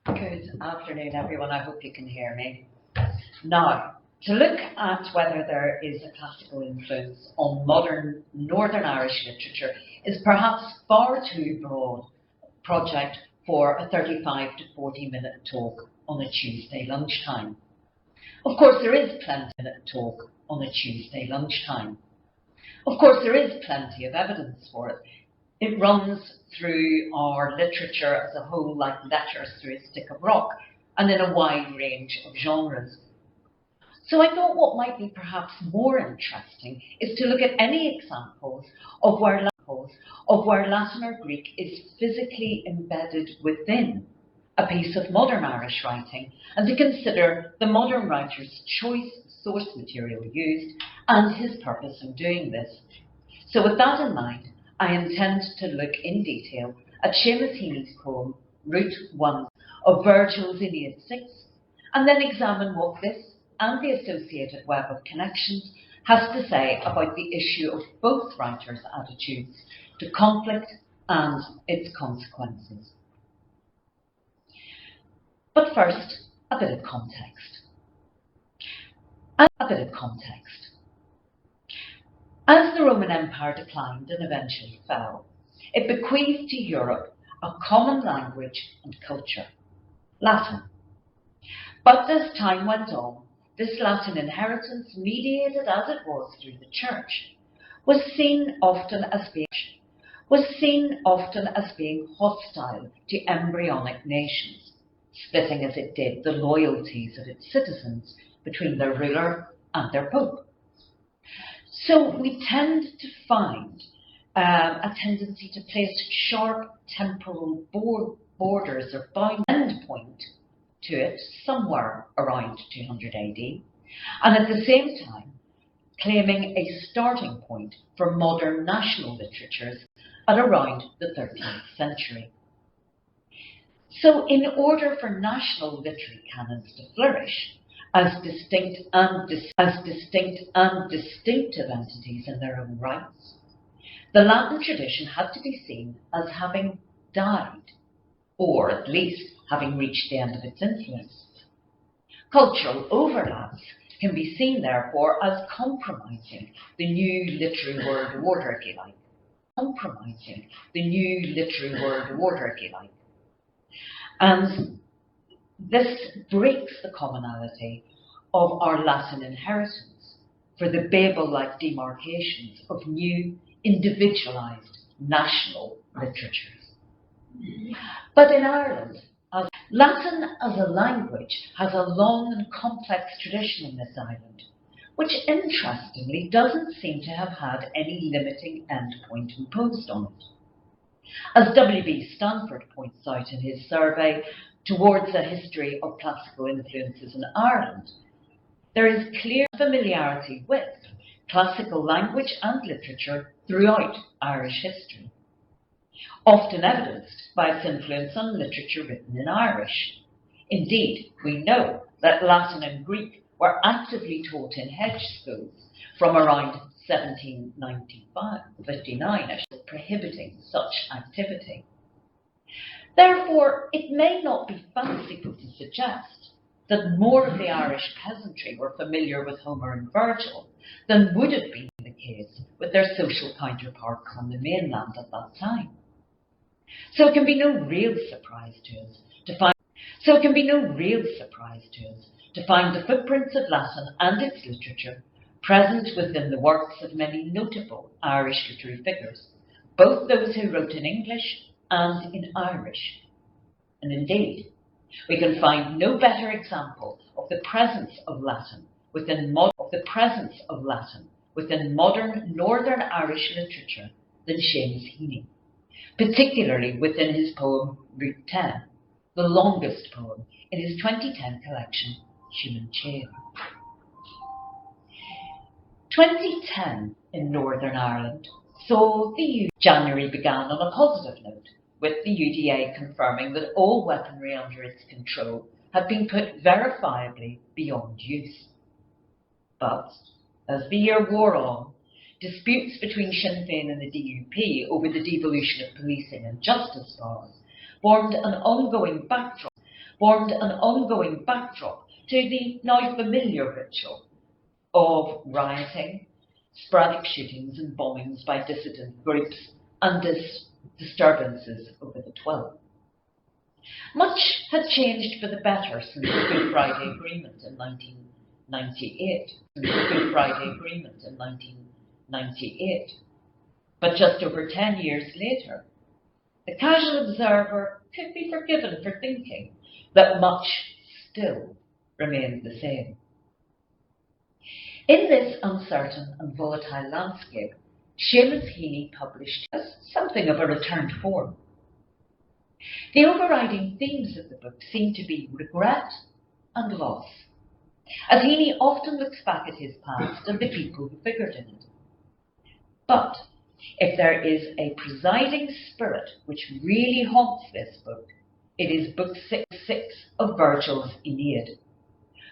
Good afternoon, everyone. I hope you can hear me. Now, to look at whether there is a classical influence on modern Northern Irish literature is perhaps far too broad a project for a 35 to 40-minute talk on a Tuesday lunchtime. Of course, there is plenty of evidence for it. It runs through our literature as a whole like letters through a stick of rock, and in a wide range of genres. So I thought what might be perhaps more interesting is to look at any examples of where Latin or Greek is physically embedded within a piece of modern Irish writing, and to consider the modern writer's choice of source material used and his purpose in doing this. So with that in mind, I intend to look in detail at Seamus Heaney's poem, Route 1 of Virgil's Aeneid 6, and then examine what this and the associated web of connections has to say about the issue of both writers' attitudes to conflict and its consequences. But first, a bit of context. As the Roman Empire declined and eventually fell, it bequeathed to Europe a common language and culture, Latin. But as time went on, this Latin inheritance, mediated as it was through the Church, was seen often as being hostile to embryonic nations, splitting as it did the loyalties of its citizens between their ruler and their pope. So we tend to find a tendency to place sharp temporal borders or bound endpoint to it somewhere around 200 AD, and at the same time claiming a starting point for modern national literatures at around the 13th century. So in order for national literary canons to flourish as distinct and distinctive entities in their own rights, the Latin tradition had to be seen as having died, or at least having reached the end of its influence. Cultural overlaps can be seen, therefore, as compromising the new literary world order, if you like. And this breaks the commonality of our Latin inheritance for the Babel-like demarcations of new, individualised national literatures. But in Ireland, Latin as a language has a long and complex tradition in this island, which interestingly doesn't seem to have had any limiting endpoint imposed on it. As W.B. Stanford points out in his survey Towards a History of Classical Influences in Ireland, there is clear familiarity with classical language and literature throughout Irish history, often evidenced by its influence on literature written in Irish. Indeed, we know that Latin and Greek were actively taught in hedge schools from around 1759, prohibiting such activity. Therefore, it may not be fanciful to suggest that more of the Irish peasantry were familiar with Homer and Virgil than would have been the case with their social counterparts on the mainland at that time. So it can be no real surprise to us to find the footprints of Latin and its literature present within the works of many notable Irish literary figures, both those who wrote in English and in Irish. And indeed, we can find no better example of the presence of Latin within modern Northern Irish literature than Seamus Heaney, particularly within his poem Route 10, the longest poem in his 2010 collection Human Chain. 2010 in Northern Ireland saw January began on a positive note, with the UDA confirming that all weaponry under its control had been put verifiably beyond use. But as the year wore on, disputes between Sinn Féin and the DUP over the devolution of policing and justice laws formed an ongoing backdrop formed an ongoing backdrop to the now familiar ritual of rioting, sporadic shootings and bombings by dissident groups and disturbances over the 12th. Much had changed for the better since the Good Friday Agreement in 1998. But just over 10 years later, the casual observer could be forgiven for thinking that much still remained the same. In this uncertain and volatile landscape, Seamus Heaney published something of a return to form. The overriding themes of the book seem to be regret and loss, as Heaney often looks back at his past and the people who figured in it. But if there is a presiding spirit which really haunts this book, it is Book 6 of Virgil's Aeneid,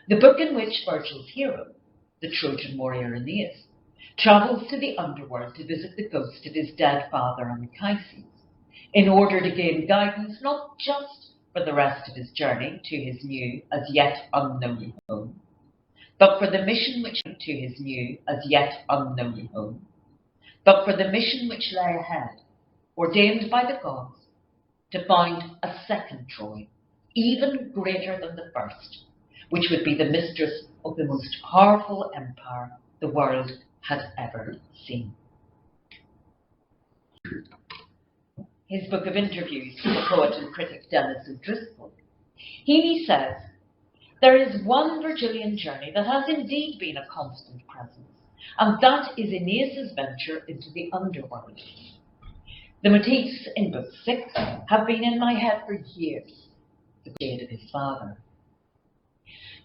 the book in which Virgil's hero, the Trojan warrior Aeneid, travels to the underworld to visit the ghost of his dead father Anchises, in order to gain guidance not just for the rest of his journey to his new, as yet unknown home, but for the mission which lay ahead, ordained by the gods, to find a second Troy, even greater than the first, which would be the mistress of the most powerful empire the world had ever seen. His book of interviews with the poet and critic Denis O'Driscoll, Heaney says, "There is one Virgilian journey that has indeed been a constant presence, and that is Aeneas' venture into the underworld. The motifs in Book 6 have been in my head for years, the shade of his father."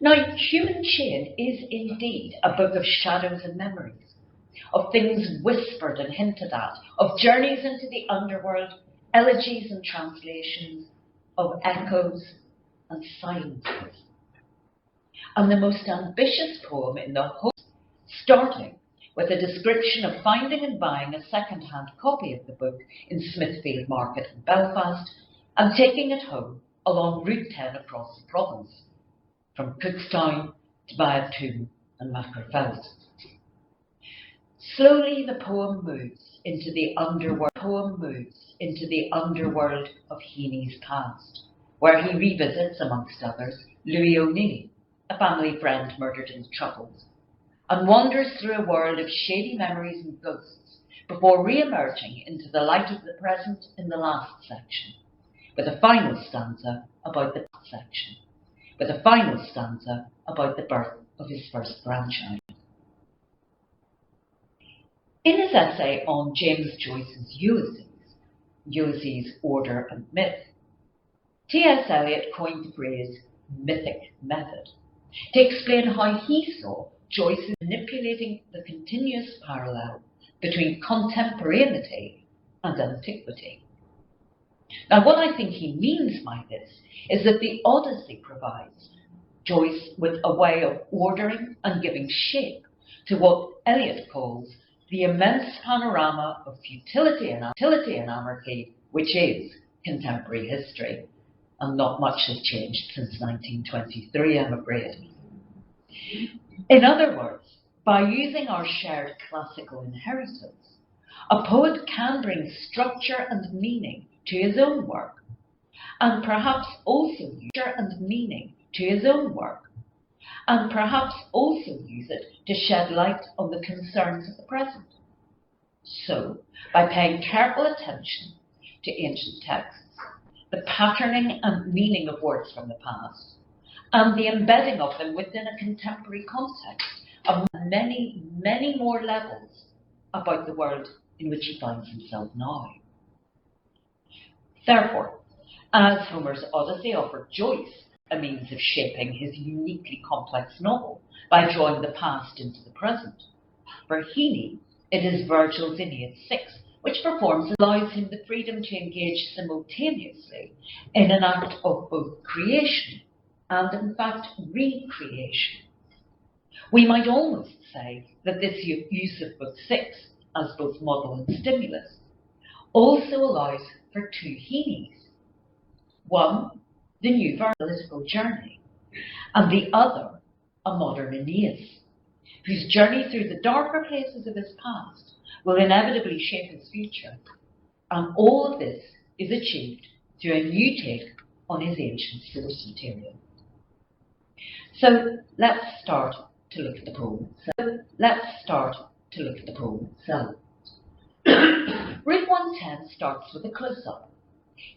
Now, Human Chain is indeed a book of shadows and memories, of things whispered and hinted at, of journeys into the underworld, elegies and translations, of echoes and silences. And the most ambitious poem in the whole, starting with a description of finding and buying a second-hand copy of the book in Smithfield Market in Belfast and taking it home along Route 10 across the province, from Cookstown to Bayabtoon and Mackerfeld. Slowly the poem moves into the underworld of Heaney's past, where he revisits, amongst others, Louis O'Neill, a family friend murdered in the Troubles, and wanders through a world of shady memories and ghosts before re-emerging into the light of the present in the last section, with a final stanza about the birth of his first grandchild. In his essay on James Joyce's Ulysses, Order and Myth, T.S. Eliot coined the phrase mythic method to explain how he saw Joyce manipulating the continuous parallel between contemporaneity and antiquity. Now, what I think he means by this is that the Odyssey provides Joyce with a way of ordering and giving shape to what Eliot calls the immense panorama of futility and anarchy, which is contemporary history. And not much has changed since 1923, I'm afraid. In other words, by using our shared classical inheritance, a poet can bring structure and meaning to his own work, and perhaps also use it to shed light on the concerns of the present. So, by paying careful attention to ancient texts, the patterning and meaning of words from the past, and the embedding of them within a contemporary context of many, many more levels about the world in which he finds himself now. Therefore, as Homer's Odyssey offered Joyce a means of shaping his uniquely complex novel by drawing the past into the present, for Heaney, it is Virgil's Aeneid 6 which performs allows him the freedom to engage simultaneously in an act of both creation and, in fact, recreation. We might almost say that this use of Book 6 as both model and stimulus also allows for two Heaneys. One, the new political journey, and the other, a modern Aeneid, whose journey through the darker places of his past will inevitably shape his future. And all of this is achieved through a new take on his ancient source material. So let's start to look at the poem itself. Route 110 starts with a close-up.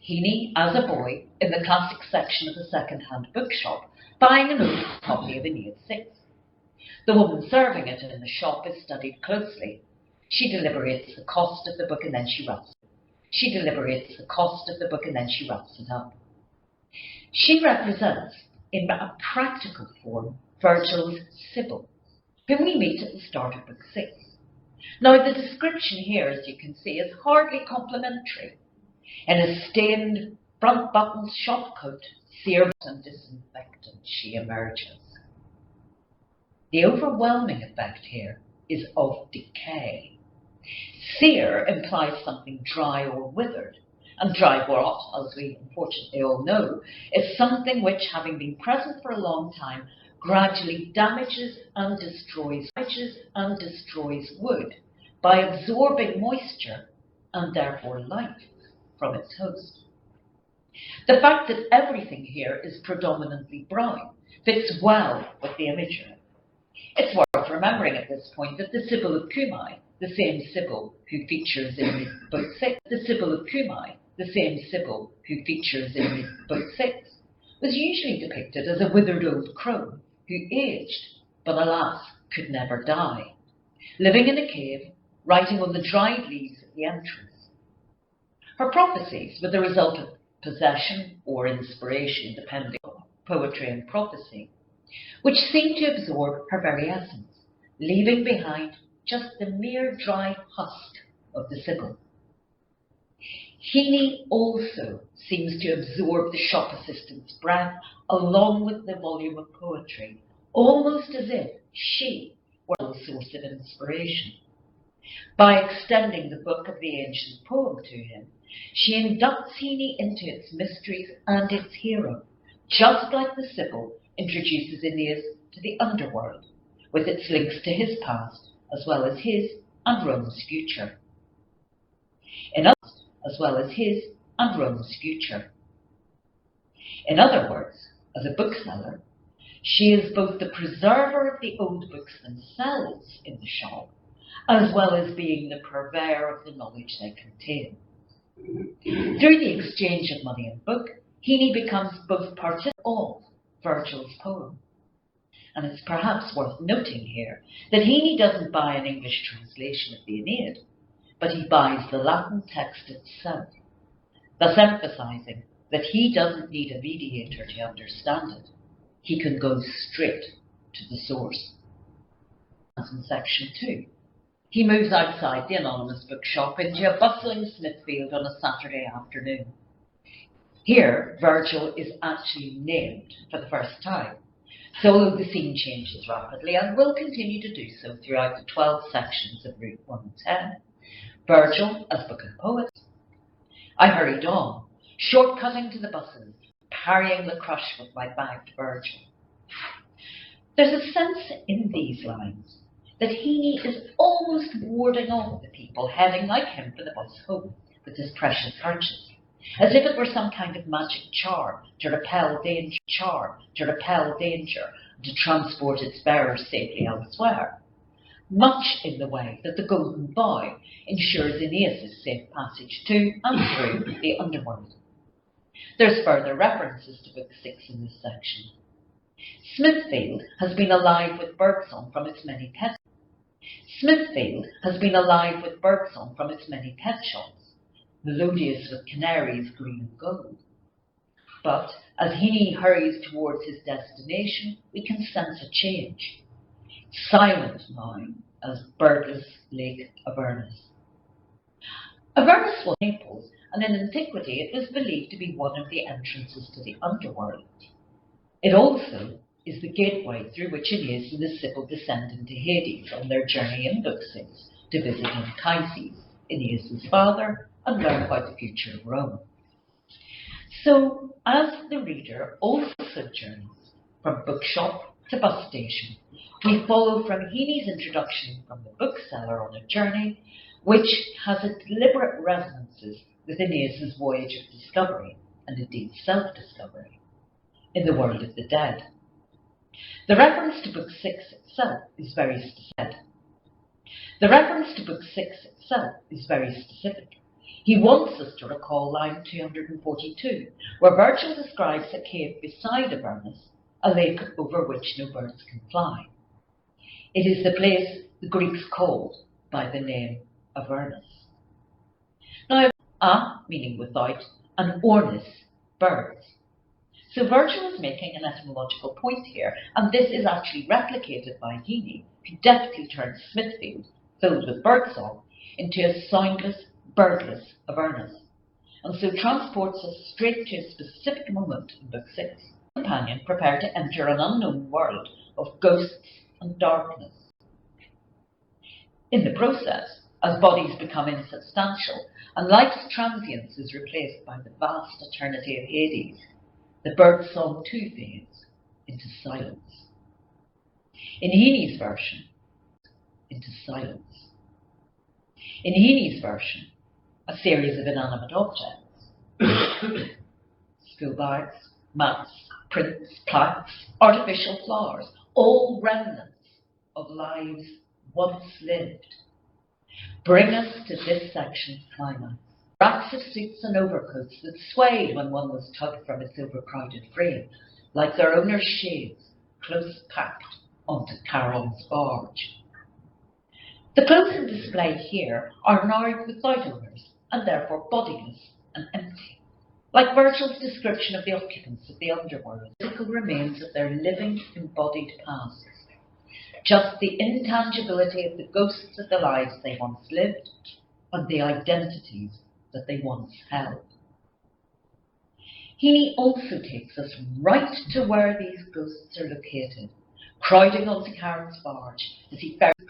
Heaney, as a boy, in the classic section of the second-hand bookshop, buying an old copy of Aeneid 6. The woman serving it in the shop is studied closely. She deliberates the cost of the book and then she wraps it up. She represents, in a practical form, Virgil's Sibyl, whom we meet at the start of Book 6. Now, the description here, as you can see, is hardly complimentary. In a stained front-buttoned shop coat, seared and disinfectant, she emerges. The overwhelming effect here is of decay. Sear implies something dry or withered, and dry rot, as we unfortunately all know, is something which, having been present for a long time, gradually damages and destroys wood by absorbing moisture and therefore light from its host. The fact that everything here is predominantly brown fits well with the imagery. It's worth remembering at this point that the Sibyl of Cumae, the same Sibyl who features in Book 6, was usually depicted as a withered old crone who aged, but alas, could never die, living in a cave, writing on the dried leaves at the entrance. Her prophecies were the result of possession or inspiration, depending on poetry and prophecy, which seemed to absorb her very essence, leaving behind just the mere dry husk of the Sibyl. Heaney also seems to absorb the shop assistant's breath along with the volume of poetry, almost as if she were a source of inspiration. By extending the book of the ancient poem to him, she inducts Heaney into its mysteries and its hero, just like the Sibyl introduces Aeneas to the underworld, with its links to his past, as well as his and Rome's future. In other words, as a bookseller, she is both the preserver of the old books themselves in the shop, as well as being the purveyor of the knowledge they contain. Through the exchange of money and book, Heaney becomes both participant of Virgil's poem. And it's perhaps worth noting here that Heaney doesn't buy an English translation of the Aeneid, but he buys the Latin text itself, thus emphasizing that he doesn't need a mediator to understand it. He can go straight to the source. In section 2, he moves outside the anonymous bookshop into a bustling Smithfield on a Saturday afternoon. Here, Virgil is actually named for the first time, so the scene changes rapidly and will continue to do so throughout the 12 sections of Route 110. Virgil as book and poet. I hurried on, shortcutting to the buses, parrying the crush with my bagged Virgil. There's a sense in these lines that Heaney is almost warding off the people heading like him for the bus home with his precious purchase, as if it were some kind of magic charm to repel danger, and to transport its bearer safely elsewhere, much in the way that the golden boy ensures Aeneas' safe passage to and through the underworld. There's further references to Book 6 in this section. Smithfield has been alive with birdsong from its many pet shops, melodious with canaries green and gold. But as Heaney hurries towards his destination, we can sense a change. Silent now as birdless Lake Avernus. Avernus was Naples, and in antiquity it was believed to be one of the entrances to the underworld. It also is the gateway through which Aeneas and the Sibyl descend into Hades on their journey in Book 6 to visit Anchises, Aeneas' father, and learn about the future of Rome. So, as the reader also journeys from bookshop to bus station, we follow from Heaney's introduction from the bookseller on a journey, which has its deliberate resonances with Aeneas's voyage of discovery, and indeed self-discovery, in the world of the dead. The reference to Book 6 itself is very specific. He wants us to recall line 242, where Virgil describes a cave beside Avernus, a lake over which no birds can fly. It is the place the Greeks called by the name Avernus. Now, a meaning without, and ornis, birds. So Virgil is making an etymological point here, and this is actually replicated by Heaney, who deftly turns Smithfield, filled with birdsong, into a soundless, birdless Avernus, and so transports us straight to a specific moment in Book 6. The companion prepared to enter an unknown world of ghosts and darkness. In the process, as bodies become insubstantial and life's transience is replaced by the vast eternity of Hades, the bird song too fades into silence. In Heaney's version, a series of inanimate objects, school bags, maps, prints, plaques, artificial flowers, all remnants of lives once lived, bring us to this section's climax. Racks of suits and overcoats that swayed when one was tugged from a silver-crowded frame, like their owner's shades, close packed onto Charon's barge. The clothes in display here are now without owners, and therefore bodiless and empty. Like Virgil's description of the occupants of the underworld, physical remains of their living, embodied pasts. Just the intangibility of the ghosts of the lives they once lived, and the identities that they once held. Heaney also takes us right to where these ghosts are located, crowding onto Charon's barge as he ferries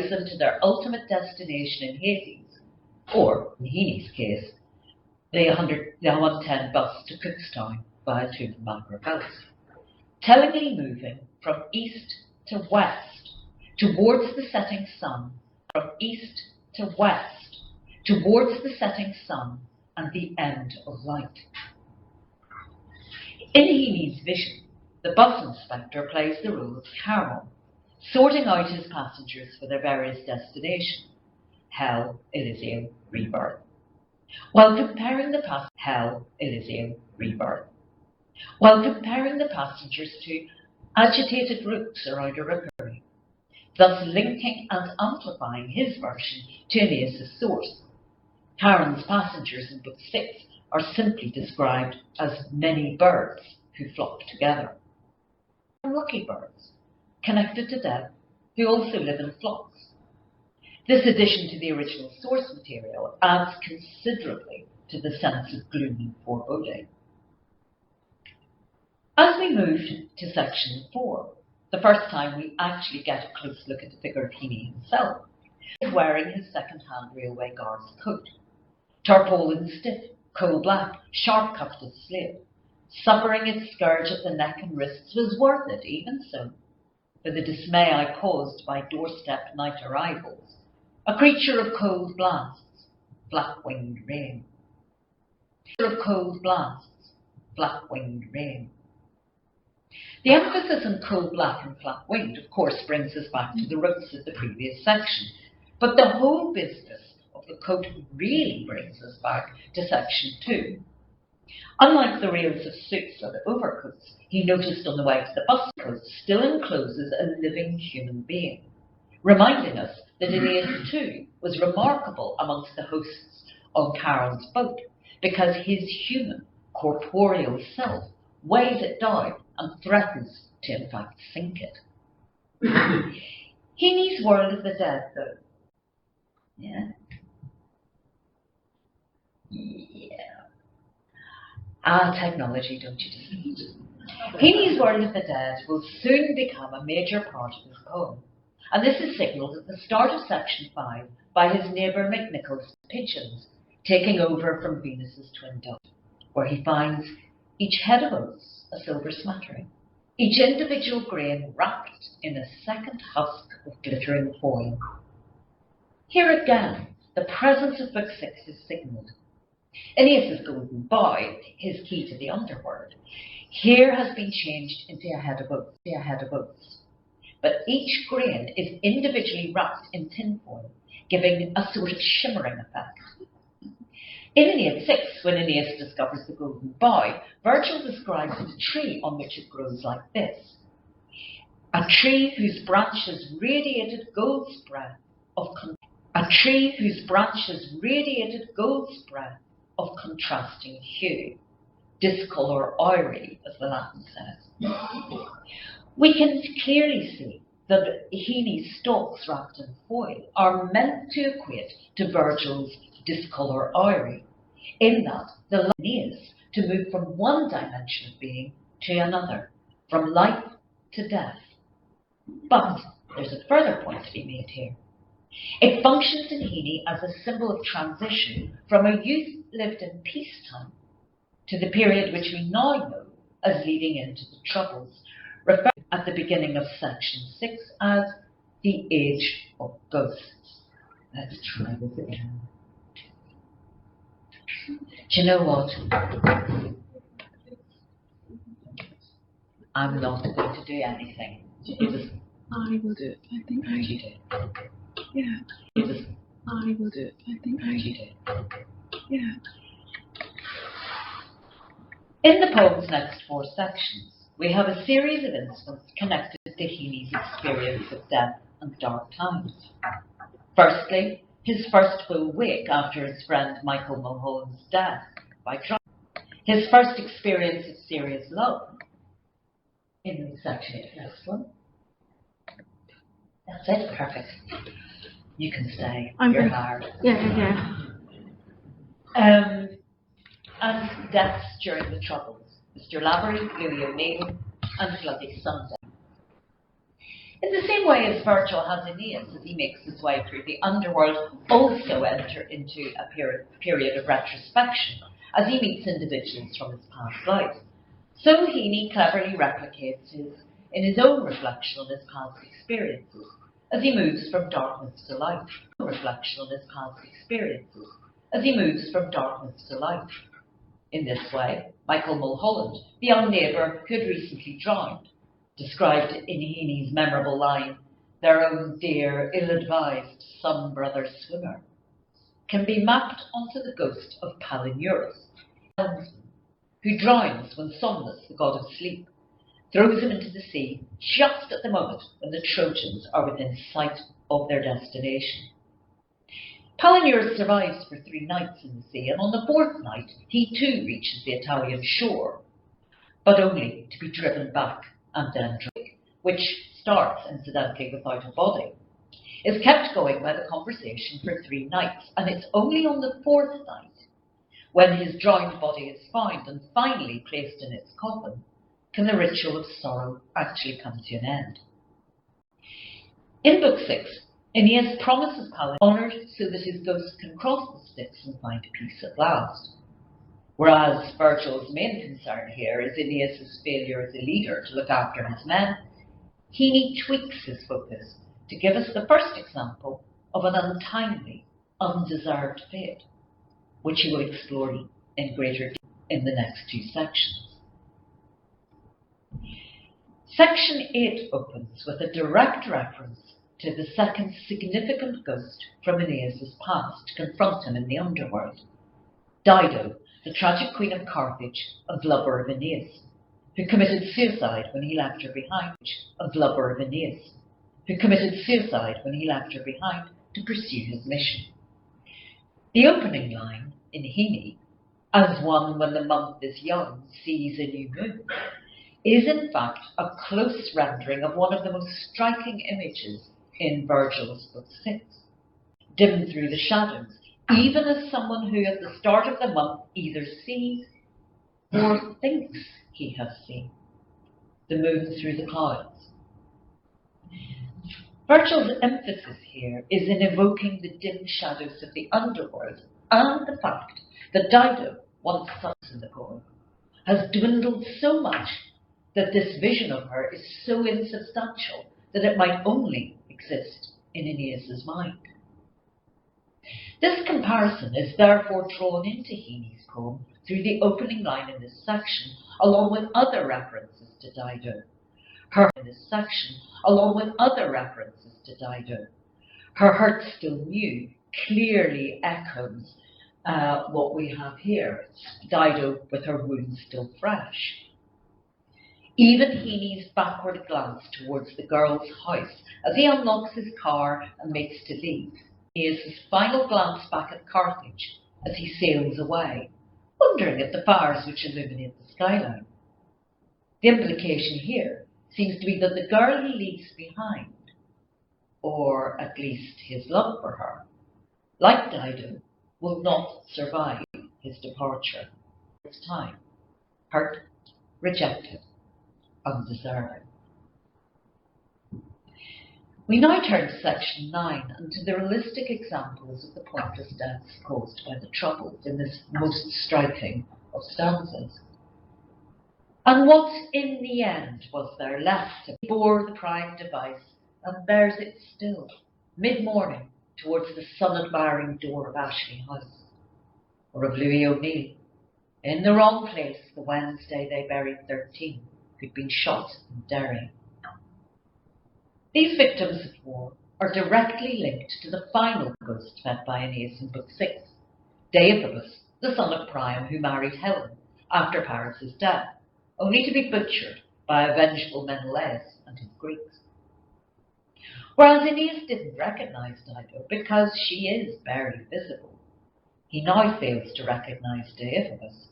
them to their ultimate destination in Hades, or, in Heaney's case, the 110 bus to Cookstown via Toowoomba tellingly moving from east to west, towards the setting sun, and the end of light. In Heaney's vision, the bus inspector plays the role of Charon, sorting out his passengers for their various destinations, Hell, Elysium, Rebirth, while comparing the passengers to agitated rooks around a rookery, thus linking and amplifying his version to Aeneas' source. Charon's passengers in Book 6 are simply described as many birds who flock together. Lucky birds, connected to death, who also live in flocks. This addition to the original source material adds considerably to the sense of gloom and foreboding. As we move to section 4, the first time we actually get a close look at the figure of Heaney himself, he is wearing his second-hand railway guard's coat, tarpaulin stiff, coal black, sharp-cuffed as slate. Suffering its scourge at the neck and wrists was worth it, even so, for the dismay I caused by doorstep night arrivals, a creature of cold blasts, black-winged rain. The emphasis on coal black and flat-winged, of course, brings us back to the roots of the previous section, but the whole business of the coat really brings us back to section 2. Unlike the reels of suits and overcoats he noticed on the way to the bus, coat still encloses a living human being, reminding us that Aeneas too was remarkable amongst the hosts on Charon's boat, because his human, corporeal self weighs it down and threatens to in fact sink it. Heaney's World of the Dead, though. Yeah. Technology, don't you just? Heaney's World of the Dead will soon become a major part of his poem, and this is signalled at the start of section 5 by his neighbour McNichol's pigeons taking over from Venus's twin dove, where he finds each head of oats a silver smattering, each individual grain wrapped in a second husk of glittering foil. Here again, the presence of Book 6 is signalled. Aeneas's golden boy, his key to the underworld, here has been changed into a head of oats. But each grain is individually wrapped in tinfoil, giving a sort of shimmering effect. In Aeneid 6, when Aeneas discovers the golden boy, Virgil describes the tree on which it grows like this: a tree whose branches radiated gold's breath of contrasting hue, discolor auri, as the Latin says. We can clearly see that Heaney's stalks wrapped in foil are meant to equate to Virgil's discolor auri, in that the Aeneas to move from one dimension of being to another, from life to death. But there's a further point to be made here. It functions in Heaney as a symbol of transition from a youth lived in peacetime to the period which we now know as leading into the Troubles, referred at the beginning of section 6 as the Age of Ghosts. Let's try this again. Do you know what? I'm not going to do anything. I will do it. I think I You do. Yeah. I will do it. I think I You do. Yeah. In the poem's next 4 sections, we have a series of incidents connected to Heaney's experience of death and dark times. Firstly, his first full wake after his friend Michael Mulholland's death by drunk. His first experience of serious love in section 8. Next one. That's it. Perfect. You can stay. You're hard. Yeah. And deaths during the Troubles. Mr. Lavery, Louis O'Neill, and Bloody Sunday. In the same way as Virgil has Aeneas as he makes his way through the underworld also enter into a period of retrospection as he meets individuals from his past life. So Heaney cleverly replicates in his own reflection on his past experiences as he moves from darkness to light. In this way, Michael Mulholland, the young neighbour who had recently drowned, described in Heaney's memorable line, "Their own dear, ill-advised son-brother swimmer," can be mapped onto the ghost of Palinurus, who drowns when Somnus, the god of sleep, throws him into the sea just at the moment when the Trojans are within sight of their destination. Palinurus survives for 3 nights in the sea, and on the 4th night he too reaches the Italian shore, but only to be driven back and then drunk, which starts, incidentally, without a body, is kept going by the conversation for 3 nights, and it's only on the 4th night, when his drowned body is found and finally placed in its coffin, can the ritual of sorrow actually come to an end. In Book 6, Aeneas promises Palin honoured so that his ghost can cross the Styx and find peace at last. Whereas Virgil's main concern here is Aeneas' failure as a leader to look after his men, Heaney tweaks his focus to give us the first example of an untimely, undeserved fate, which he will explore in greater detail in the next 2 sections. Section 8 opens with a direct reference to the second significant ghost from Aeneas' past to confront him in the underworld, Dido, the tragic queen of Carthage and lover of Aeneas, who committed suicide when he left her behind, to pursue his mission. The opening line in Heaney, "As one when the month is young sees a new moon," is in fact a close rendering of one of the most striking images in Virgil's Book 6. Dim through the shadows, even as someone who at the start of the month either sees or thinks he has seen the moon through the clouds. Virgil's emphasis here is in evoking the dim shadows of the underworld and the fact that Dido, once sons in the poem, has dwindled so much that this vision of her is so insubstantial that it might only exist in Aeneas's mind. This comparison is therefore drawn into Heaney's poem through the opening line in this section, along with other references to Dido. Her hurt still new clearly echoes what we have here, Dido with her wounds still fresh. Even Heaney's backward glance towards the girl's house as he unlocks his car and makes to leave is his final glance back at Carthage as he sails away, wondering at the fires which illuminate the skyline. The implication here seems to be that the girl he leaves behind, or at least his love for her, like Dido, will not survive his departure. It's time, hurt, rejected, undeserving. We now turn to section 9 and to the realistic examples of the pointless deaths caused by the troubles in this most striking of stanzas. And what in the end was there left? He bore the prime device and bears it still, mid-morning, towards the sun-admiring door of Ashley House, or of Louis O'Neill. In the wrong place, the Wednesday they buried 13, who'd been shot in Derry. These victims of war are directly linked to the final ghost met by Aeneas in Book 6, Deiphobus, the son of Priam, who married Helen after Paris' death, only to be butchered by a vengeful Menelaus and his Greeks. Whereas Aeneas didn't recognize Dido because she is barely visible, he now fails to recognize Deiphobus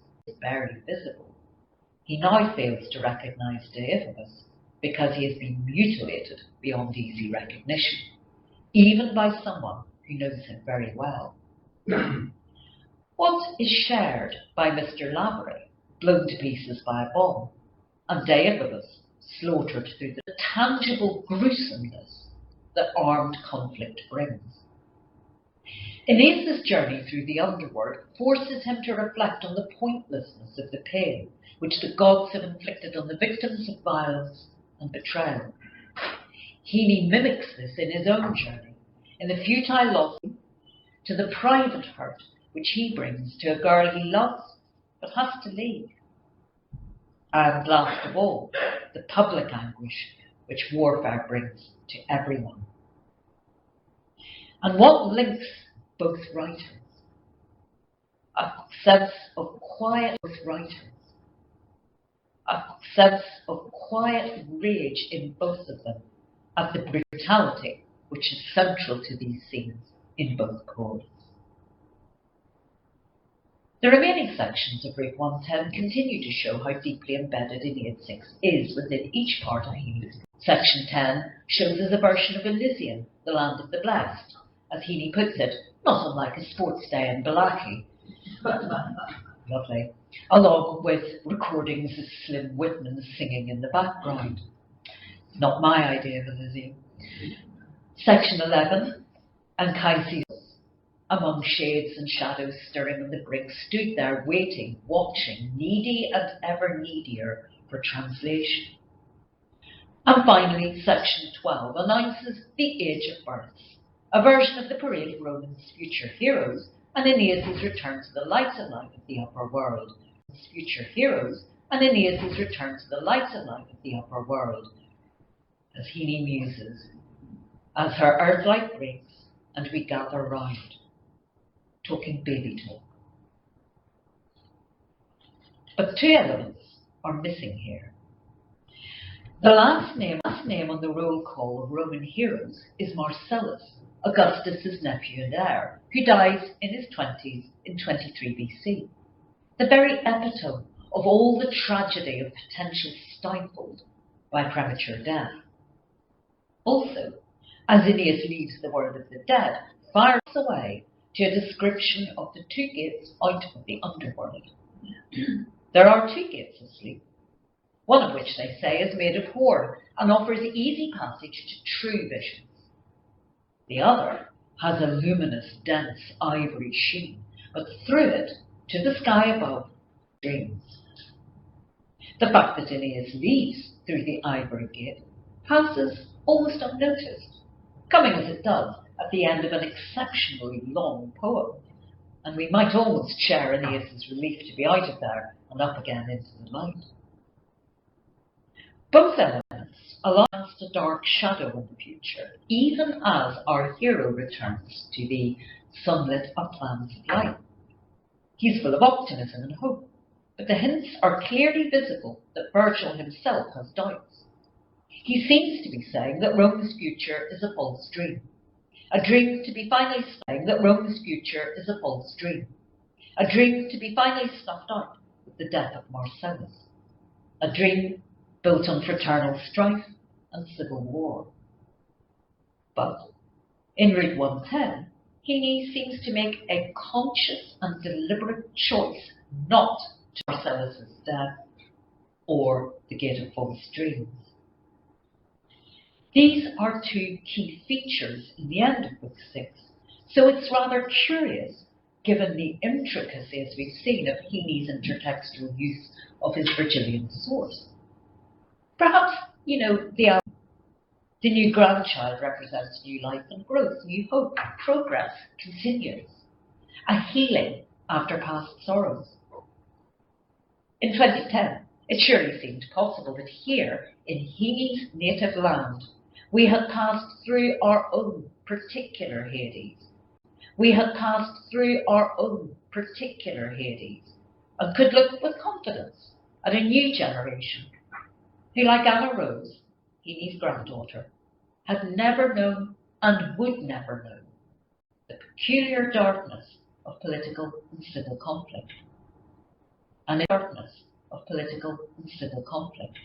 because he has been mutilated beyond easy recognition, even by someone who knows him very well. What is shared by Mr. Lavery, blown to pieces by a bomb, and Deiphobus slaughtered through the tangible gruesomeness that armed conflict brings? Aeneas' journey through the underworld forces him to reflect on the pointlessness of the pain which the gods have inflicted on the victims of violence and betrayal. Heaney mimics this in his own journey, in the futile loss to the private hurt which he brings to a girl he loves but has to leave. And last of all, the public anguish which warfare brings to everyone. And what links both writers? A sense of quiet rage in both of them at the brutality which is central to these scenes in both poems. The remaining sections of Break 110 continue to show how deeply embedded Aeneid 6 is within each part of Heaney's. Section 10 shows us a version of Elysium, the land of the blessed, as Heaney puts it, not unlike a sports day in Balaki. Lovely. Along with recordings of Slim Whitman singing in the background. Not my idea of Elysium. Section 11, Anchises, among shades and shadows stirring on the brink, stood there waiting, watching, needy and ever needier for translation. And finally, section 12 announces the Age of Births, a version of the parade of Romans' future heroes and Aeneas' return to the lighter life of the upper world. As Heaney muses, as her earthlight breaks and we gather round, talking baby talk. But two elements are missing here. The last name on the roll call of Roman heroes is Marcellus, Augustus's nephew and heir, who dies in his 20s in 23 BC. The very epitome of all the tragedy of potential stifled by premature death. Also, as Aeneas leaves the world of the dead, fires away to a description of the two gates out of the underworld. There are two gates of sleep, one of which they say is made of horn and offers easy passage to true visions, The other has a luminous, dense ivory sheen, but through it, to the sky above, streams. The fact that Aeneid leaves through the ivory gate passes almost unnoticed, coming as it does at the end of an exceptionally long poem, and we might almost share Aeneid's relief to be out of there and up again into the light. Both elements allow us a dark shadow in the future, even as our hero returns to the sunlit uplands of light. He's full of optimism and hope, but the hints are clearly visible that Virgil himself has doubts. He seems to be saying that Rome's future is a false dream. A dream to be finally saying that Rome's future is a false dream. A dream to be finally snuffed out with the death of Marcellus. A dream built on fraternal strife and civil war. But in Route 110, Heaney seems to make a conscious and deliberate choice not to Marcellus's death or the Gate of False Dreams. These are two key features in the end of Book 6, so it's rather curious, given the intricacies we've seen of Heaney's intertextual use of his Virgilian source. Perhaps, the new grandchild represents new life and growth, new hope, progress continues, a healing after past sorrows. In 2010, it surely seemed possible that here, in Heaney's native land, we had passed through our own particular Hades. We had passed through our own particular Hades and could look with confidence at a new generation who, like Anna Rose, Heaney's granddaughter, had never known and would never know the peculiar darkness of political and civil conflict. And in darkness of political and civil conflict.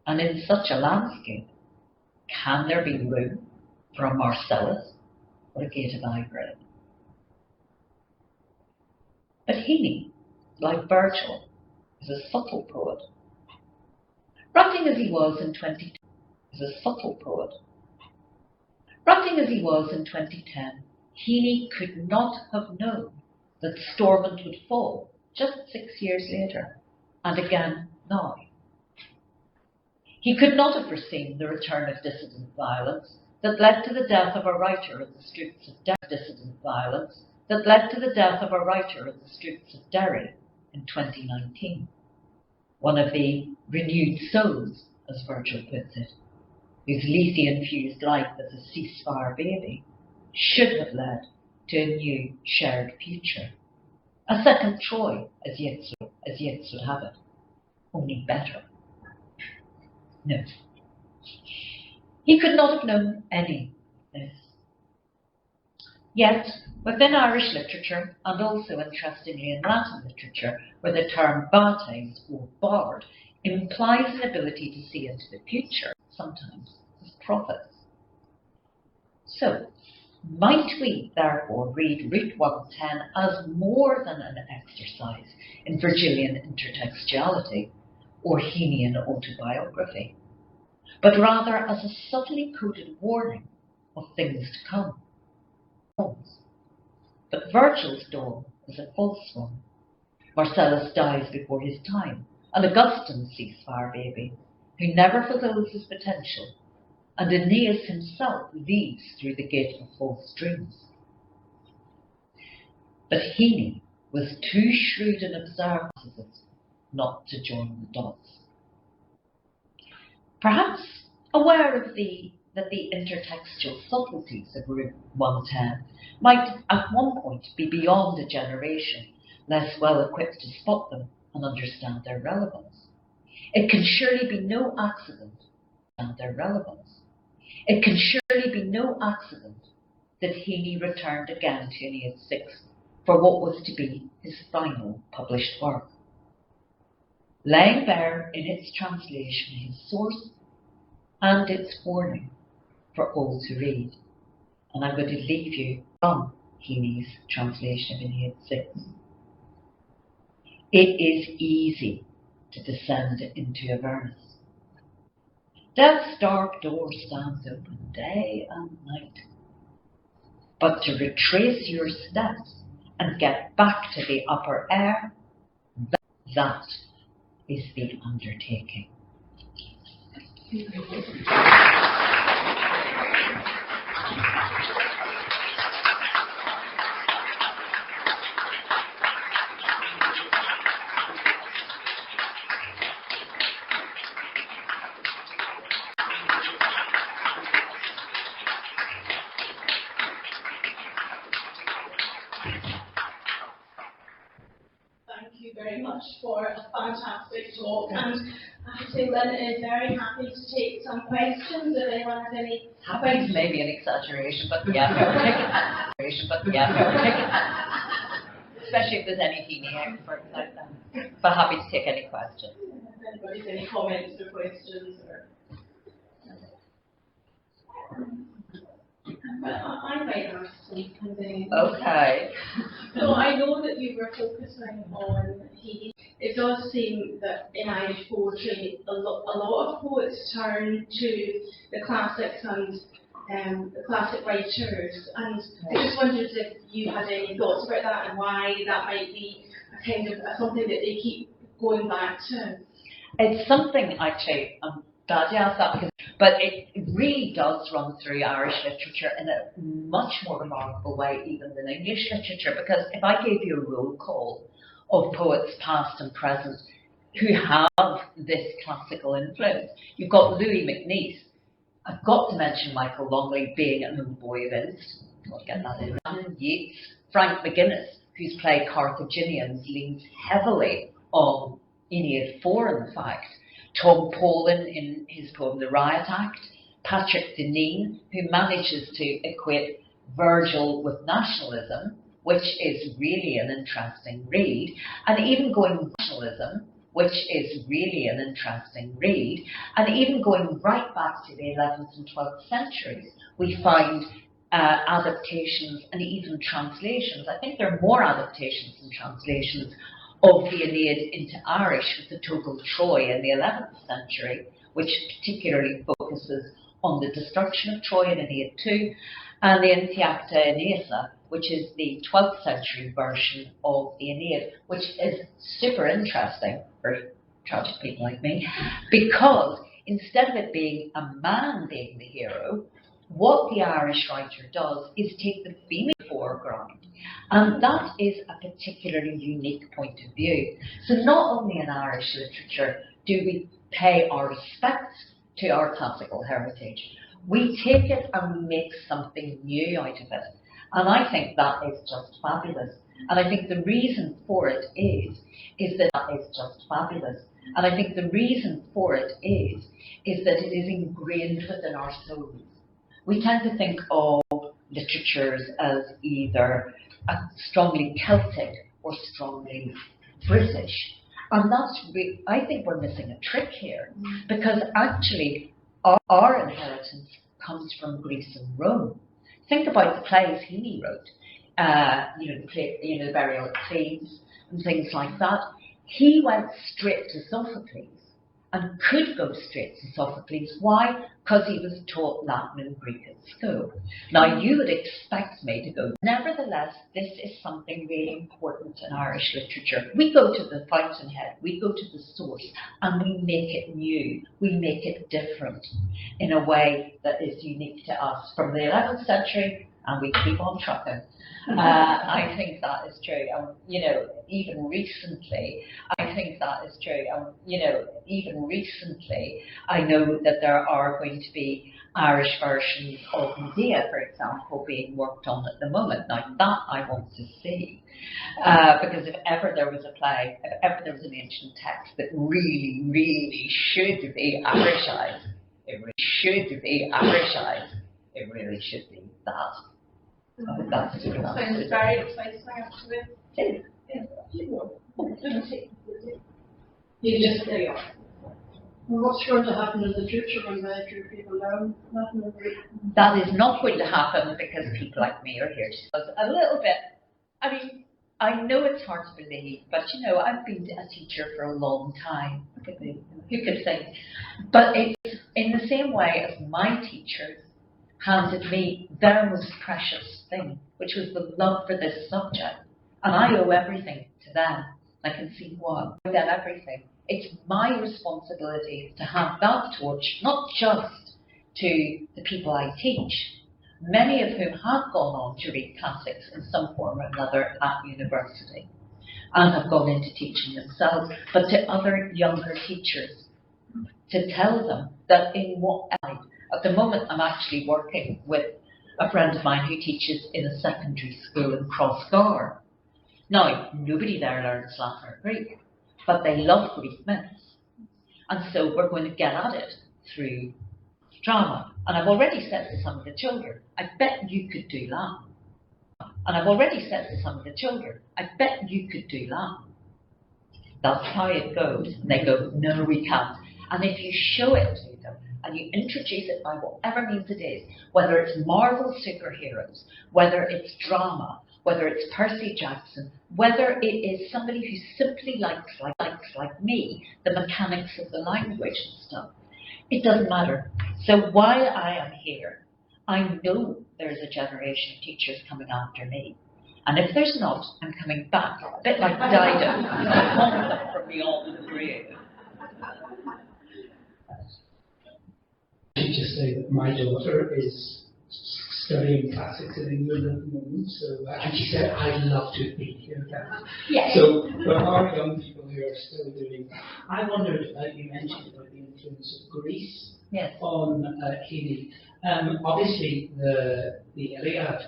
And in such a landscape, can there be room for a Marcellus or a Gate of Ivory? But Heaney, like Virgil, is a subtle poet. Writing as he was in 2010, Heaney could not have known that Stormont would fall just 6 years later, and again now. He could not have foreseen the return of dissident violence that led to the death of a writer in the streets of Derry in 2019. One of the renewed souls, as Virgil puts it, whose Lethe-infused life as a ceasefire baby should have led to a new shared future. A second Troy, as Yeats would have it, only better. No. He could not have known any of this. Yet, within Irish literature, and also interestingly in Latin literature, where the term bates or bard implies an ability to see into the future, sometimes as prophets. So, might we therefore read Route 110 as more than an exercise in Virgilian intertextuality or Heaneian autobiography, but rather as a subtly coded warning of things to come? But Virgil's dawn is a false one. Marcellus dies before his time, an Augustan ceasefire baby who never fulfills his potential, and Aeneas himself leads through the Gate of False Dreams. But Heaney was too shrewd an observer not to join the dots. Perhaps aware of that the intertextual subtleties of Route 110 might at one point be beyond a generation less well equipped to spot them and understand their relevance. It can surely be no accident that Heaney returned again to Aeneid 6 for what was to be his final published work, laying bare in its translation his source and its warning for all to read. And I'm going to leave you from Heaney's translation of Aeneid 6. It is easy to descend into Avernus. Death's dark door stands open day and night, but to retrace your steps and get back to the upper air, that is the undertaking. Thank you very much for a fantastic talk, and I have to say Lynn is very happy to take some questions if anyone has any questions. Maybe an exaggeration, but yeah, especially if there's any Heaney experts out there. But happy to take any questions. If anybody's any comments or questions or I might ask something. Okay. So I know that you were focusing on Heaney. It does seem that in Irish poetry, a lot of poets turn to the classics and the classic writers. And I just wondered if you had any thoughts about that and why that might be a kind of something that they keep going back to. It's something actually. Glad you asked that, but it really does run through Irish literature in a much more remarkable way even than English literature, because if I gave you a roll call of poets past and present who have this classical influence, you've got Louis MacNeice. I've got to mention Michael Longley being an old boy of Ince. I'll get that in. Yeats, Frank McGuinness, whose play Carthaginians leans heavily on Aeneid 4, in fact. Tom Paulin in his poem The Riot Act, Patrick Deneen, who manages to equate Virgil with nationalism, which is really an interesting read, and even going nationalism, which is really an interesting read, and even going right back to the 11th and 12th centuries, we find adaptations and even translations. I think there are more adaptations and translations of the Aeneid into Irish with the Togol Troy in the 11th century, which particularly focuses on the destruction of Troy in Aeneid 2, and the Intiacta Aeneasa, which is the 12th century version of the Aeneid, which is super interesting for tragic people like me, because instead of it being a man being the hero, what the Irish writer does is take the female foreground. And that is a particularly unique point of view. So not only in Irish literature do we pay our respects to our classical heritage, we take it and we make something new out of it. And I think that is just fabulous. And I think the reason for it is that it is just fabulous. And I think the reason for it is that it is ingrained within our souls. We tend to think of literatures as either strongly Celtic or strongly British. And I think we're missing a trick here, because actually our inheritance comes from Greece and Rome. Think about the plays Heaney wrote, the Burial at Thebes and things like that. He went straight to Sophocles and could go straight to Sophocles. Why? Because he was taught Latin and Greek at school. Now, you would expect me to go. Nevertheless, this is something really important in Irish literature. We go to the fountainhead, we go to the source, and we make it new. We make it different in a way that is unique to us from the 11th century, and we keep on trucking. I think that is true. Even recently, I think that is true. Even recently, I know that there are going to be Irish versions of Medea, for example, being worked on at the moment. Now, that I want to see. Because if ever there was a play, if ever there was an ancient text that really, really should be Irishized, it really should be Irishized, it really should be that. That's sounds very exciting, actually. You just there you are. Well, what's going to happen in the future when the people know? That is not going to happen because people like me are here. A little bit. I mean, I know it's hard to believe, but I've been a teacher for a long time. Look at me. Who could think? But it's in the same way as my teachers handed me their most precious thing, which was the love for this subject. And I owe everything to them. I can see why. I owe them everything. It's my responsibility to hand that torch, not just to the people I teach, many of whom have gone on to read classics in some form or another at university and have gone into teaching themselves, but to other younger teachers, to tell them that at the moment I'm actually working with a friend of mine who teaches in a secondary school in Crossgar. Now, nobody there learns Latin or Greek, but they love Greek myths. And so we're going to get at it through drama. And I've already said to some of the children, I bet you could do Latin. And I've already said to some of the children, I bet you could do Latin. That's how it goes. And they go, no, we can't. And if you show it to them, and you introduce it by whatever means it is, whether it's Marvel superheroes, whether it's drama, whether it's Percy Jackson, whether it is somebody who simply likes like me, the mechanics of the language and stuff, it doesn't matter. So while I am here, I know there's a generation of teachers coming after me. And if there's not, I'm coming back, a bit like Dido, to haunt them from beyond the grave. I should just say that my daughter is studying classics in England at the moment, so and she said, I'd love to be here. Yes. So there are young people who are still doing that. I wondered, you mentioned about the influence of Greece on Heaney. Obviously, the Iliad,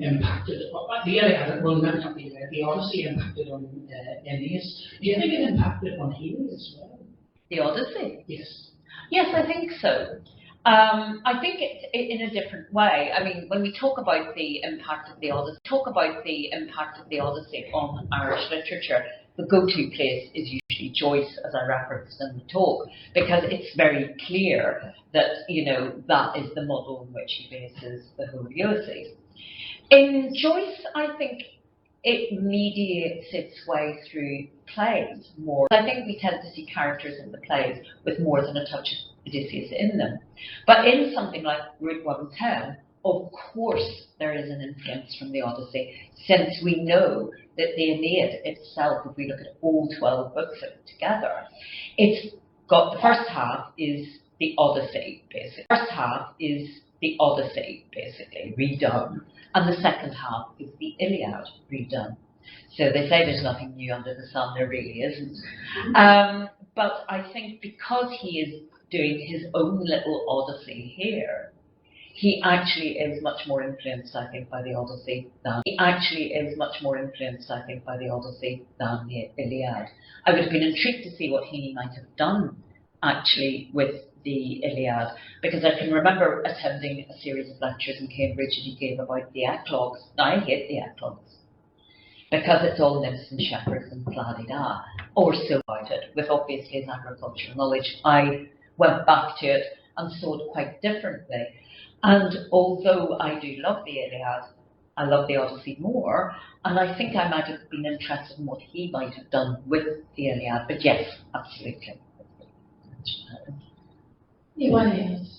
impacted. The Iliad, well, not the Iliad, the Odyssey impacted on Aeneid. Do you think it impacted on Heaney as well? The Odyssey? Yes. Yes, I think so. I think it's in a different way. I mean, when we talk about the impact of the Odyssey, on Irish literature, the go-to place is usually Joyce, as I referenced in the talk, because it's very clear that, that is the model in which he bases the whole Ulysses. In Joyce, I think it mediates its way through plays more. I think we tend to see characters in the plays with more than a touch of Odysseus in them. But in something like Route 110, of course there is an influence from the Odyssey, since we know that the Aeneid itself, if we look at all 12 books of it together, it's got the first half is the Odyssey, basically. Redone. And the second half is the Iliad redone. So they say there's nothing new under the sun, there really isn't. But I think because he is doing his own little Odyssey here, he actually is much more influenced, I think, by the Odyssey than the Iliad. I would have been intrigued to see what he might have done actually with the Iliad, because I can remember attending a series of lectures in Cambridge that he gave about the eclogues. Now, I hate the eclogues, because it's all nymphs and shepherds and blah-de-da, or so about it, with obviously his agricultural knowledge. I went back to it and saw it quite differently. And although I do love the Iliad, I love the Odyssey more, and I think I might have been interested in what he might have done with the Iliad, but yes, absolutely. Seamus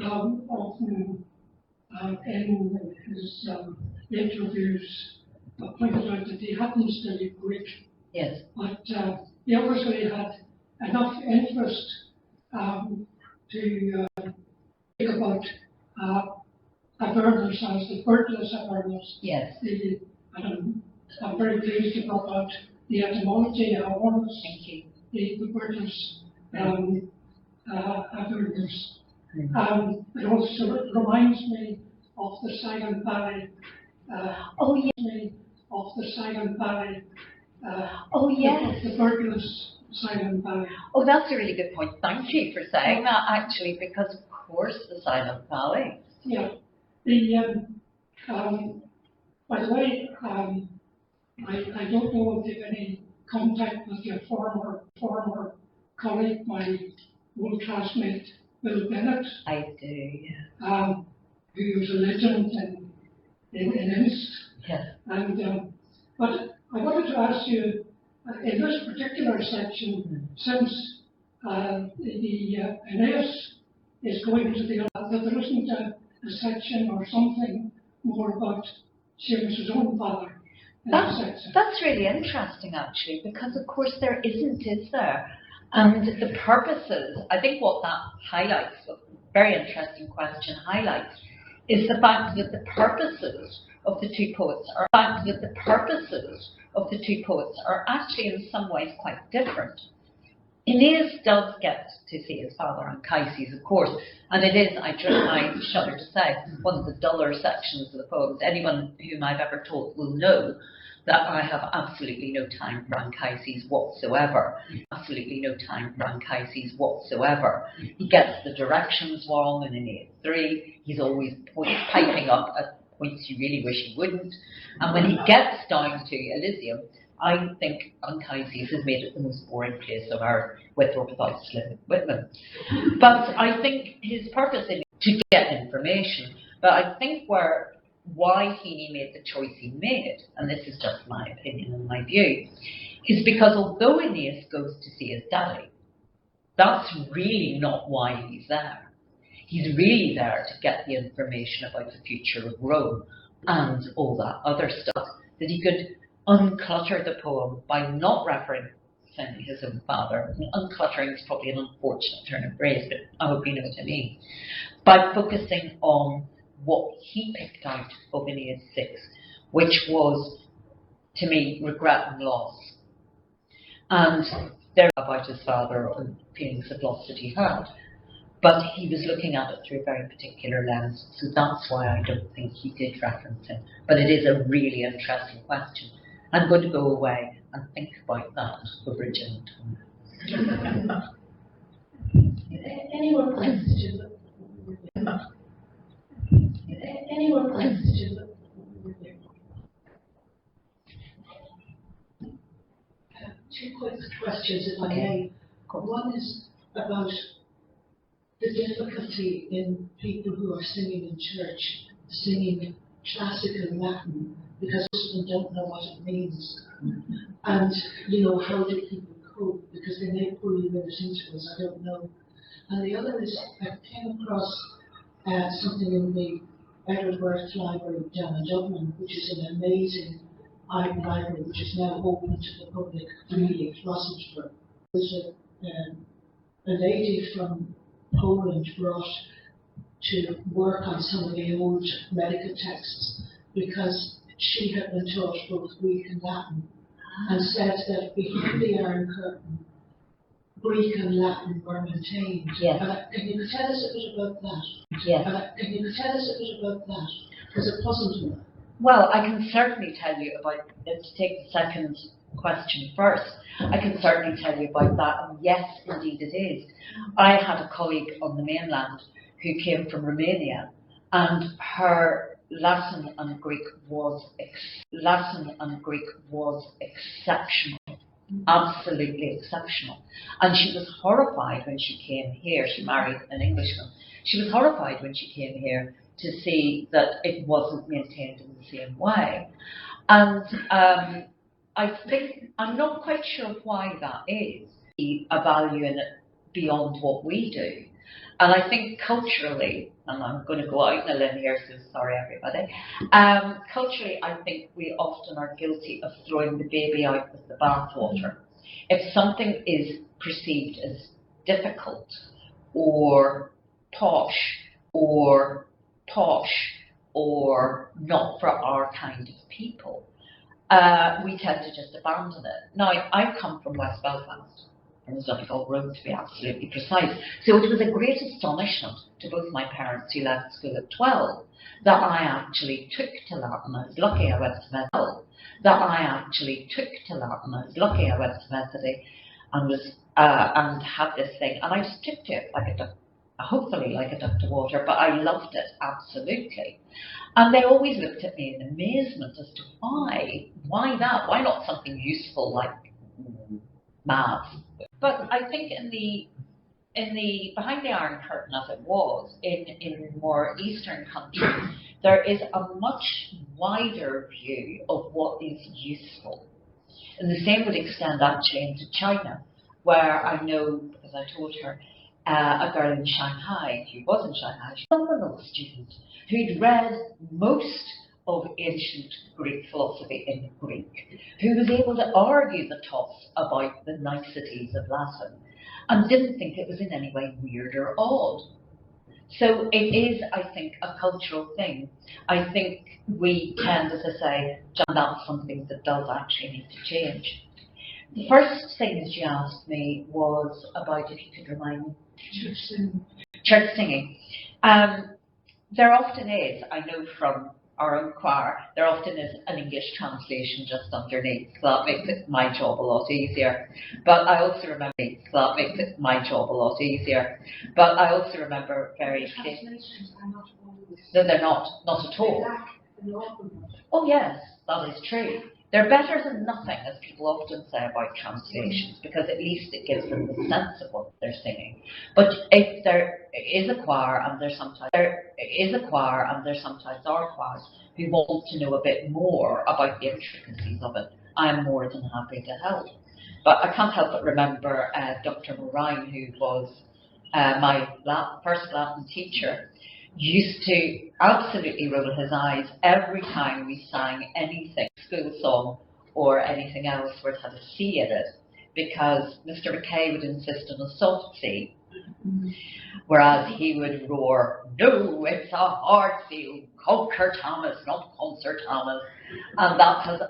often in his interviews pointed out that he hadn't studied Greek. Yes. But he obviously had enough interest to think about Avernus as the Virgilius Avernus. Yes. I'm very pleased about the etymology of Avernus. Thank you. The Virgilius Avernus. It also reminds me of the Silent Valley. The Virgilius Silent Valley. Oh, that's a really good point. Thank you for saying that, actually, because of course the Silent Valley. Yeah. By the way, I don't know if you have any contact with your former colleague, my old classmate Bill Bennett. I do, yeah. Who was a legend in Inst. Yes. And but I wanted to ask you, in this particular section, since the Aeneid is going to the that there isn't a section or something more about Seamus's own father in the section. That's really interesting, actually, because of course there isn't, is there? And the purposes, I think what that highlights, a very interesting question highlights, is the fact that the purposes of the two poets are actually in some ways quite different. Aeneid does get to see his father Anchises, of course, and it is, I shudder to say, one of the duller sections of the poems. Anyone whom I've ever taught will know that I have absolutely no time for Anchises whatsoever. Absolutely no time for Anchises whatsoever. He gets the directions wrong in Aeneid 3. He's always piping up at points you really wish he wouldn't. And when he gets down to Elysium, I think Anchises has made it the most boring place on earth, with or without Slim Whitman. But I think his purpose is to get information. But I think why Heaney made the choice he made, and this is just my opinion and my view, is because although Aeneas goes to see his daddy, that's really not why he's there. He's really there to get the information about the future of Rome and all that other stuff, that he could unclutter the poem by not referencing his own father. And uncluttering is probably an unfortunate turn of phrase, but I hope you know what I mean. By focusing on what he picked out of Aeneid 6, which was, to me, regret and loss. And there about his father and feelings of loss that he had. But he was looking at it through a very particular lens, so that's why I don't think he did reference him. But it is a really interesting question. I'm going to go away and think about that over a gin and tonic. Any more questions? Any more questions? Two quick questions, if I may. One is about the difficulty in people who are singing in church, singing classical Latin, because most of them don't know what it means. And, how do people cope? Because they may pull you in at intervals, I don't know. And the other is, I came across something in the Edward Worth Library down in Dublin, which is an amazing art library, which is now open to the public freely. It wasn't for. There's a lady from Poland brought to work on some of the old medical texts because she had been taught both Greek and Latin, and said that behind the Iron Curtain, Greek and Latin were maintained. Yes. Can you tell us a bit about that? Yes. Can you tell us a bit about that? Because it puzzled me. Well, I can certainly tell you about, let's take the second question first. I can certainly tell you about that, and yes, indeed it is. I had a colleague on the mainland who came from Romania, and her Latin and Greek was exceptional. Absolutely exceptional. And she was horrified when she came here. She married an Englishman. She was horrified when she came here to see that it wasn't maintained in the same way. And I think, I'm not quite sure why that is, a value in it beyond what we do. And I think culturally, and I'm going to go out on a limb here, so sorry everybody. Culturally, I think we often are guilty of throwing the baby out with the bathwater. If something is perceived as difficult or posh or not for our kind of people, we tend to just abandon it. Now, I come from West Belfast, from the Donegal Road to be absolutely precise. So it was a great astonishment to both my parents, who left school at 12, that I actually took to Latin. I was lucky I went to Methody, and had this thing, and I just took to it like a duck, hopefully like a duck to water, but I loved it absolutely. And they always looked at me in amazement as to why that? Why not something useful like maths? But I think in the behind the Iron Curtain, as it was in more Eastern countries, there is a much wider view of what is useful. And the same would extend actually into China, where I know, because I told her, a girl in Shanghai, who was in Shanghai, a phenomenal student, who'd read most of ancient Greek philosophy in Greek, who was able to argue the toss about the niceties of Latin, and didn't think it was in any way weird or odd. So it is, I think, a cultural thing. I think we tend, as I say, that's something that does actually need to change. The first thing that you asked me was about, if you could remind me, church singing. There often is, I know from our own choir, there often is an English translation just underneath, so that makes it my job a lot easier. But I also remember, so that makes it my job a lot easier. But I also remember very clearly. No, they're not at all. Oh yes, that is true. They're better than nothing, as people often say about translations, because at least it gives them the sense of what they're singing. But if there is a choir, and there sometimes are choirs who want to know a bit more about the intricacies of it, I'm more than happy to help. But I can't help but remember Dr. Moraine, who was my first Latin teacher, used to absolutely roll his eyes every time we sang anything, school song or anything else where it had a C in it, because Mr. McKay would insist on a soft C, whereas he would roar, "No, it's a hard C, conquer Thomas, not concert Thomas." And that is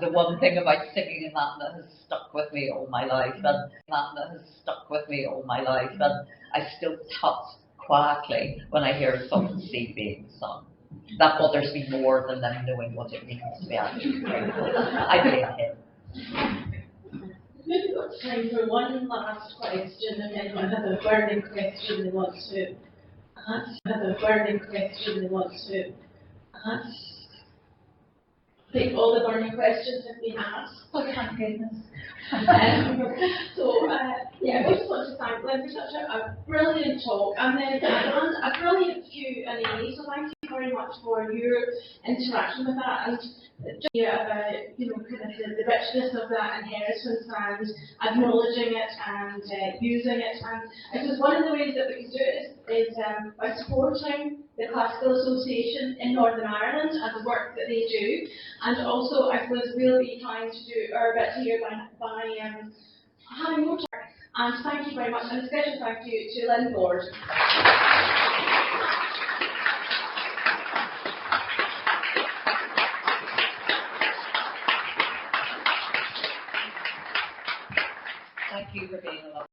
the one thing about singing in Latin that has stuck with me all my life, and I still tut quietly when I hear a soft C being sung. That bothers me more than them knowing what it means to be actually grateful. I blame him. We've got time for one last question, and then I have a burning question we want to ask. I think all the burning questions have been asked. Oh, thank goodness. I just want to thank Lynn for such a brilliant talk, and then a brilliant Q&A. So thank you very much for your interaction with that, and just about kind of the richness of that inheritance and acknowledging it and using it. And I suppose one of the ways that we can do it is by supporting the Classical Association in Northern Ireland and the work that they do, and also I suppose we'll be trying to do our bit here by having more time. And thank you very much, and a special thank you to Lynn Gordon. Thank you for being along.